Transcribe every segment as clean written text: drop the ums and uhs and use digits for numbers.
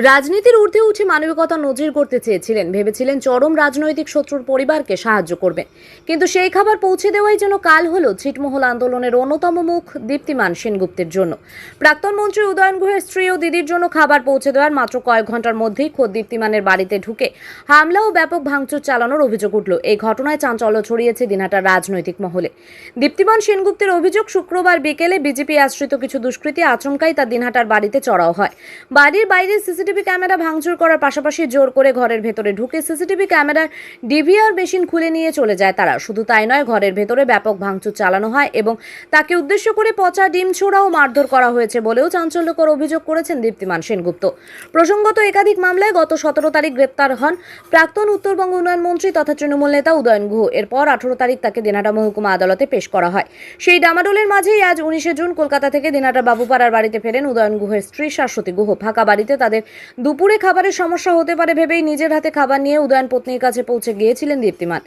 রাজনীতির ঊর্ধ্বে উঠে মানবিকতা নজির করতে চেয়েছিলেন, ভেবেছিলেন চরম রাজনৈতিক শত্রুর পরিবারকে সাহায্য করবেন, কিন্তু সেই খাবার পৌঁছে দেওয়াই যেন কাল হলো ছিটমহল আন্দোলনের অন্যতম মুখ দীপ্তিমান সেনগুপ্তের জন্য। প্রাক্তন মন্ত্রী উদয়ন গুহের স্ত্রী ও দিদির জন্য খাবার পৌঁছে দেওয়ার মাত্র কয়েক ঘন্টার মধ্যেই খোদ দীপ্তিমানের বাড়িতে ঢুকে হামলা ও ব্যাপক ভাঙচুর চালানোর অভিযোগ উঠল। এই ঘটনায় চাঞ্চল্য ছড়িয়েছে দিনহাটার রাজনৈতিক মহলে। দীপ্তিমান সেনগুপ্তের অভিযোগ, শুক্রবার বিকেলে বিজেপি আশ্রিত কিছু দুষ্কৃতী আচমকাই তার দিনহাটার বাড়িতে চড়াও হয়। বাড়ির বাইরে সিসিটিভি ক্যামেরা ভাঙচুর করার পাশাপাশি জোর করে ঘরের ভেতরে ঢুকে সিসিটিভি ক্যামেরার ডিভিআর মেশিন খুলে নিয়ে চলে যায় তারা। শুধু তাই নয়, ঘরের ভেতরে ব্যাপক ভাঙচুর চালানো হয় এবং তাকে উদ্দেশ্য করে পচা ডিম ছোড়া ও মারধর করা হয়েছে বলেও চাঞ্চল্যকর অভিযোগ করেছেন দীপ্তিমান সেনগুপ্ত। প্রসঙ্গত, একাধিক মামলায় গত 17 তারিখ গ্রেপ্তার হন প্রাক্তন উত্তরবঙ্গ উন্নয়ন মন্ত্রী তথা তৃণমূল নেতা উদয়ন গুহ। এরপর 18 তারিখ তাকে দিনহাটা মহকুমা আদালতে পেশ করা হয়। সেই ডামাডোলের মাঝেই আজ 19 জুন কলকাতা থেকে দিনহাটা বাবুপাড়ার বাড়িতে ফেরেন উদয়ন গুহের স্ত্রী শাশ্বতী গুহ। ফাঁকা বাড়িতে তাদের দুপুরে খাবারের সমস্যা হতে পারে ভেবেই নিজের হাতে খাবার নিয়ে উদয়ন পত্নীর কাছে পৌঁছে গিয়েছিলেন দীপ্তিমান।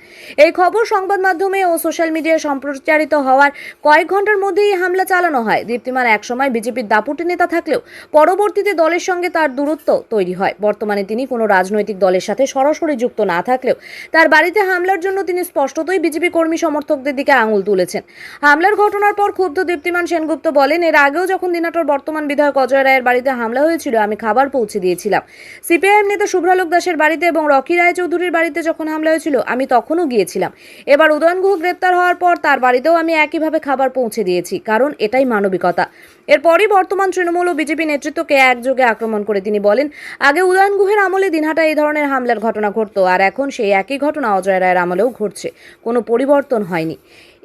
এই খবর সংবাদ মাধ্যমে ও সোশ্যাল মিডিয়ায় সম্প্রচারিত হওয়ার কয়েক ঘন্টার মধ্যেই হামলা চালানো হয়। দীপ্তিমান একসময় বিজেপির দাপুটে নেতা থাকলেও পরবর্তীতে দলের সঙ্গে তার দূরত্ব তৈরি হয়। বর্তমানে তিনি কোনো রাজনৈতিক দলের সাথে সরাসরি যুক্ত না থাকলেও তার বাড়িতে হামলার জন্য তিনি স্পষ্টতই বিজেপি কর্মী সমর্থকদের দিকে আঙুল তুলেছেন। হামলার ঘটনার পর ক্ষুব্ধ দীপ্তিমান সেনগুপ্ত বলেন, এর আগেও যখন দিনহাটার বর্তমান বিধায়ক অজয় রায়ের বাড়িতে হামলা হয়েছিল আমি খাবার পৌঁছে দিয়েছিলাম। সিপিআইএম নেতা শুভ্রালোক দাসের বাড়িতে এবং রকি রায়চৌধুরীর বাড়িতে যখন হামলা হয়েছিল আমি তখনও গিয়েছিলাম। এবার উদয়ন গুহ গ্রেপ্তার হওয়ার পর তার বাড়িতেও আমি একইভাবে খাবার পৌঁছে দিয়েছি, কারণ এটাই মানবিকতা। এরপরই বর্তমান তৃণমূল ও বিজেপি নেতৃত্বকে একযোগে আক্রমণ করে তিনি বলেন, আগে উদয়ন গুহের আমলে দিনহাটা এই ধরনের হামলার ঘটনা ঘটতো, আর এখন সেই একই ঘটনা অজয় রায়ের আমলেও ঘটছে। কোনো পরিবর্তন হয়নি।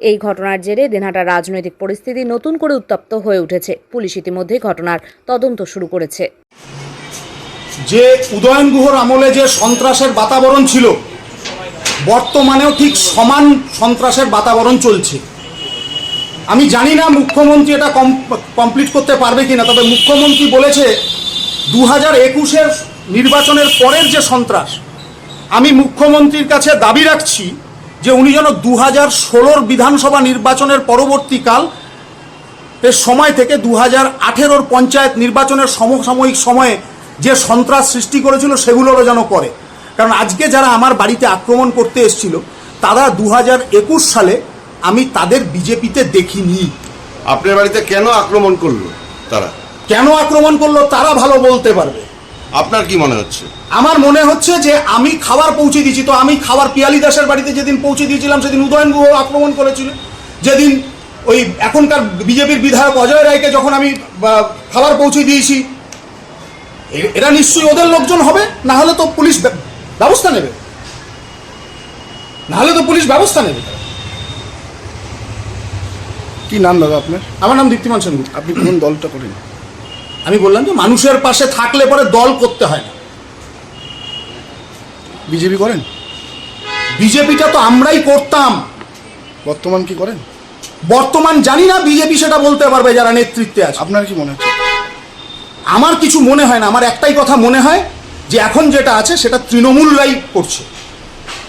এই ঘটনার জেরে দিনহাটার রাজনৈতিক পরিস্থিতি নতুন করে উত্তপ্ত হয়ে উঠেছে। পুলিশ ইতিমধ্যেই ঘটনার তদন্ত শুরু করেছে। যে উদয়ন গুহর আমলে যে সন্ত্রাসের বাতাবরণ ছিল, বর্তমানেও ঠিক সমান সন্ত্রাসের বাতাবরণ চলছে। আমি জানি না মুখ্যমন্ত্রী এটা কমপ্লিট করতে পারবে কিনা, তবে মুখ্যমন্ত্রী বলেছে 2021-এর নির্বাচনের পরের যে সন্ত্রাস, আমি মুখ্যমন্ত্রীর কাছে দাবি রাখছি যে উনি যেন 2016-র বিধানসভা নির্বাচনের পরবর্তীকাল এর সময় থেকে 2018-র পঞ্চায়েত নির্বাচনের সমসাময়িক সময়ে যে সন্ত্রাস সৃষ্টি করেছিল সেগুলোরও যেন করে। কারণ আজকে যারা আমার বাড়িতে আক্রমণ করতে এসেছিল তারা 2021 সালে আমি তাদের বিজেপিতে দেখিনি। আপনার বাড়িতে কেন আক্রমণ করলো তারা? কেন আক্রমণ করলো তারা ভালো বলতে পারবে। আপনার কি মনে হচ্ছে? আমার মনে হচ্ছে যে আমি খাবার পৌঁছে দিয়েছি। তো আমি খাবার পিয়ালি দাসের বাড়িতে যেদিন পৌঁছে দিয়েছিলাম সেদিন উদয়ন গুহ আক্রমণ করেছিল। যেদিন ওই এখনকার বিজেপির বিধায়ক অজয় রায়কে যখন আমি খাবার পৌঁছে দিয়েছি, এরা নিশ্চয়ই ওদের লোকজন হবে, না হলে তো পুলিশ ব্যবস্থা নেবে। কি নাম দাদা আপনার? আমার নাম দীপ্তিমান সেনগুপ্ত। আপনি কোন দলটা করেন? আমি বললাম যে মানুষের পাশে থাকলে পরে দল করতে হয় না। বিজেপি করেন? বিজেপিটা তো আমরাই করতাম। বর্তমান কি করেন? বর্তমান জানি না, বিজেপি সেটা বলতে পারবে যারা নেতৃত্বে আছে। আপনার কি মনে হচ্ছে? আমার কিছু মনে হয় না। আমার একটাই কথা মনে হয় যে এখন যেটা আছে সেটা তৃণমূলরাই করছে।